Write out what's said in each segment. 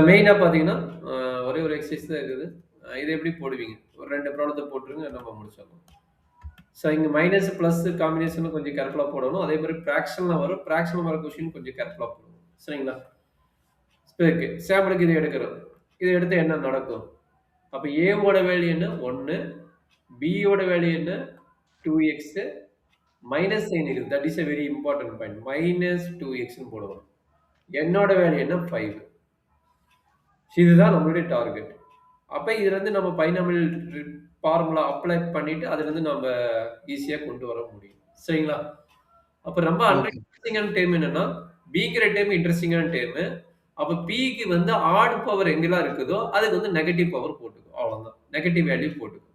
மெயினா பார்த்தீங்கன்னா, ஒரே ஒரு எக்சர்சைஸ் தான் இருக்குது. இத எப்படி போடுவீங்க? ஒரு 2 ப்ராப்ளத்த போட்டுருங்க. நம்ம முடிச்சிடலாம். இங்க மைனஸ், பிளஸ் காம்பினேஷன்ல கொஞ்சம் கேர்ஃபுல்லா போடணும். அதே மாரி பிராக்ஷன்ல வரும். பிராக்ஷன்ல வர கொஸ்டின் கொஞ்சம் கேர்ஃபுல்லா போடணும். சரிங்களா? ஓகே. சாம்பிளுக்கு இத எடுக்கிறோம். இத எடுத்தா என்ன நடக்கும்? அப்ப A ஓட வேல்யூ என்ன? 1. B யோட வேல்யூ என்ன? 2x. மைனஸ் சைன் இருக்குது. That is a very important point. Minus 2xன்னு போடுவோம். என்னோட வேல்யூ என்ன? 5. இதுதான் நம்மளுடைய டார்கெட். அப்ப இதுலருந்து நம்ம பைனாமியல் ஃபார்முலா அப்ளை பண்ணிட்டு, அதுலருந்து நம்ம ஈஸியா கொண்டு வர முடியும். சரிங்களா? அப்ப ரொம்ப ஓகே. இன்ட்ரஸ்டிங்கான டேர்ம் என்னன்னா, Bங்கிற டேர்ம் இன்ட்ரஸ்டிங்கான டேர்மு. அப்ப Pக்கு வந்து ஆட் பவர் எங்கெல்லாம் இருக்குதோ, அதுக்கு வந்து நெகட்டிவ் பவர் போட்டுக்கோ. அவ்வளவுதான். நெகட்டிவ் வேல்யூ போட்டுக்கோ.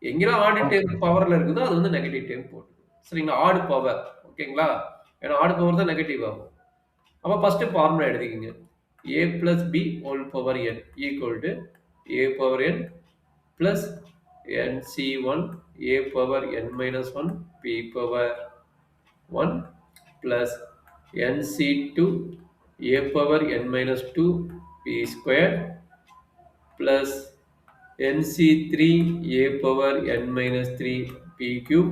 எங்கெல்லாம் ஆட் ஓகே. டேர்ம் பவர்ல இருக்குதோ, அது வந்து நெகட்டிவ் டேர்ம் போட்டுக்கோ. சரிங்களா? Odd power. ஓகேங்களா? ஏன்னா ஆட் பவர் தான் நெகட்டிவ் ஆகும். அப்ப ஃபர்ஸ்ட் ஃபார்முலா எழுதிக்கங்க. A plus B whole power n equal to A power n plus NC1 A power n minus 1 P power 1 plus NC2 A power n minus 2 P square plus NC3 A power n minus 3 P cube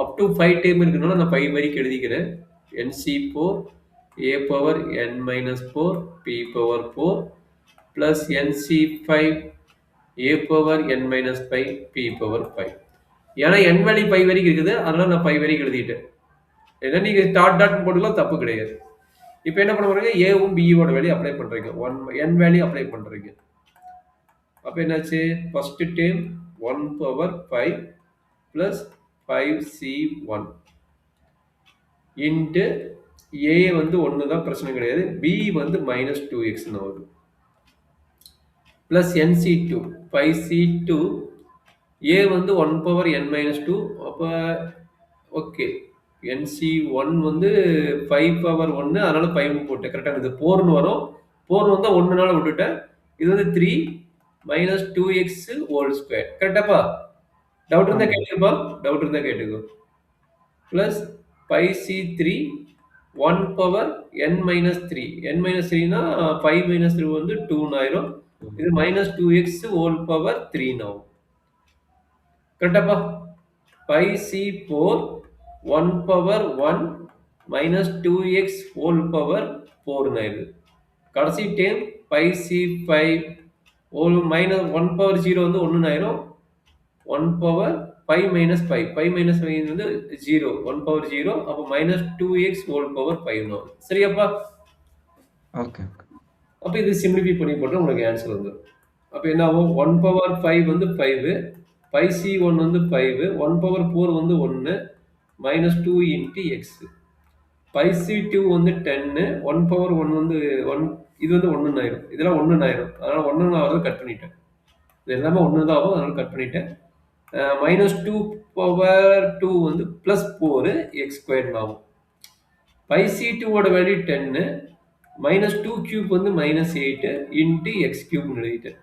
up to 5 time இருக்கனால நான் 5 வரைக்கும் எழுதிக்கிறேன். NC4 A power n minus 4 P power 4 plus NC5 A power n minus 5 P power 5. ஏன்னா n value 5 வரைக்கும் இருக்குது. அதனால நான் 5 வரைக்கும் எழுதிட்டேன். ஏன்னா நீங்க டாட் போட்டுக்கலாம் தப்பு கிடையாது. இப்போ என்ன பண்ண போறீங்க? ஏவும் பியோட வேல்யூ அப்ளை பண்றீங்க. n வேல்யூ அப்ளை பண்றீங்க. அப்ப என்னாச்சு? First term 1 power 5 plus 5c1 into a வந்து 1 தான் பிரச்சனை கிடையாது. b வந்து மைனஸ் 2x வருது. பிளஸ் NC2 5c2 a வந்து 1 பவர் n மைனஸ் 2 அப்ப ஓகே NC1 வந்து 5 பவர் 1 அதனால 5 போட்டேன் கரெக்டா இது 4ன்னு வரும் 4 வந்தா 1 நால விட்டுட்டேன் இது வந்து 3 மைனஸ் 2x ஹோல் ஸ்கொயர் கரெக்டாப்பா டவுட் இருந்தா ஆமா. கேட்டுக்கப்பா டவுட் இருந்தா கேட்டுக்கோ plus 5c3 1 power n minus 3 n minus 3னா 5 மைனஸ் 3 வந்து 2 ஆயிரும் இது மைனஸ் 2x ஹோல் பவர் 3 ஆகும் கரெக்டாப்பா 5c4 1 power 1 minus 2x whole power 4 ஆயிடுது கடைசி dam 5c5 whole minus 1 power 0 வந்து 1 ஆயிரும் 1 பவர் 5 மைனஸ் 5 5 மைனஸ் 5 வந்து 0 1 பவர் 0 அப்போ மைனஸ் 2x ஹோல் பவர் 5 ஆகும் சரியாப்பா ஓகே அப்போ இது சிம்பிளிஃபை பண்ணி போட்டு உங்களுக்கு ஆன்சர் வந்துடும் அப்போ என்ன ஆகும் 1 பவர் 5 வந்து 5 5c1 வந்து 5 1 பவர் 4 வந்து 1 மைனஸ் 2 இன்ட்டு எக்ஸ் 5c2 வந்து 10 1 பவர் 1 வந்து 1 இது வந்து 1 ஆயிரும் இதெல்லாம் 1 ஆயிரும் அதனால 1 ஆகிறது கட் பண்ணிட்டேன் இது எல்லாமே 1 தான் ஆகும் அதனால கட் பண்ணிட்டேன் மைனஸ் 2 பவர் 2 வந்து பிளஸ் 4 எக்ஸ் ஸ்கொயர் ஆகும் 5c2ஓட வேல்யூ 10 மைனஸ் 2 கியூப் வந்து மைனஸ் 8 இன்ட்டு எக்ஸ் கியூப் எழுதிட்டேன்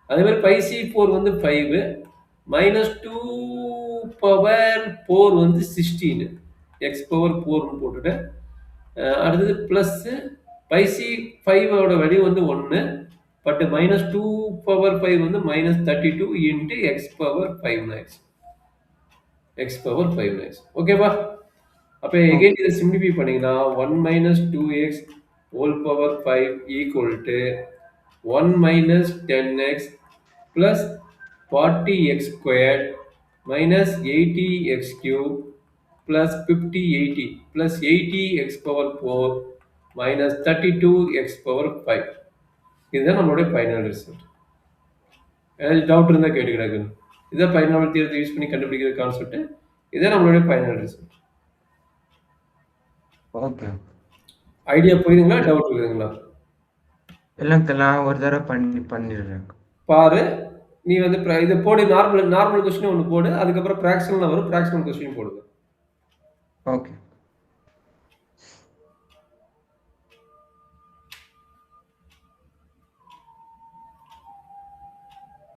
அதே மாதிரி 5c4 வந்து 5 மைனஸ் 2 பவர் 4 வந்து 16 எக்ஸ் பவர் 4னு போட்டுட்டேன் அடுத்தது ப்ளஸ் 5c5ஓட வேல்யூ வந்து 1 பட் மைனஸ் 2 பவர் 5 வந்து மைனஸ் 32 இன்ட்டு எக்ஸ் பவர் 5 ஆயிடுச்சு எக்ஸ் பவர் 5 ஆயிடுச்சு ஓகேவா அப்போ எகைன் இதை சிம்பிளிஃபை பண்ணிங்கன்னா 1 minus 2x whole power 5 equal to 1 minus 10x plus 40x squared minus 80x cube plus 5080 plus 80x power 4 minus 32x power 5 இதுதான் நம்மளுடைய final result ஏதாவது doubt இருந்தால் கேட்டுக்கிடாங்க இதான் ஃபைனல் தியரத்தை யூஸ் பண்ணி கண்டுபிடிக்கிற கான்செப்ட் இதான் நம்மளுடைய ஃபைனல் ரிசல்ட் ஓகே ஐடியா புரியுதுங்களா டவுட் இருக்குதுங்களா இல்லைங்க நான் ஒரு தடவை பண்ணிடுறேன் பாரு நீ வந்து இதை போடு நார்மல் கொஸ்டின் ஒன்று போடு அதுக்கப்புறம் ப்ராக்ஷனல் வரும் ப்ராக்ஷனல் கொஸ்டின் போடுங்க ஓகே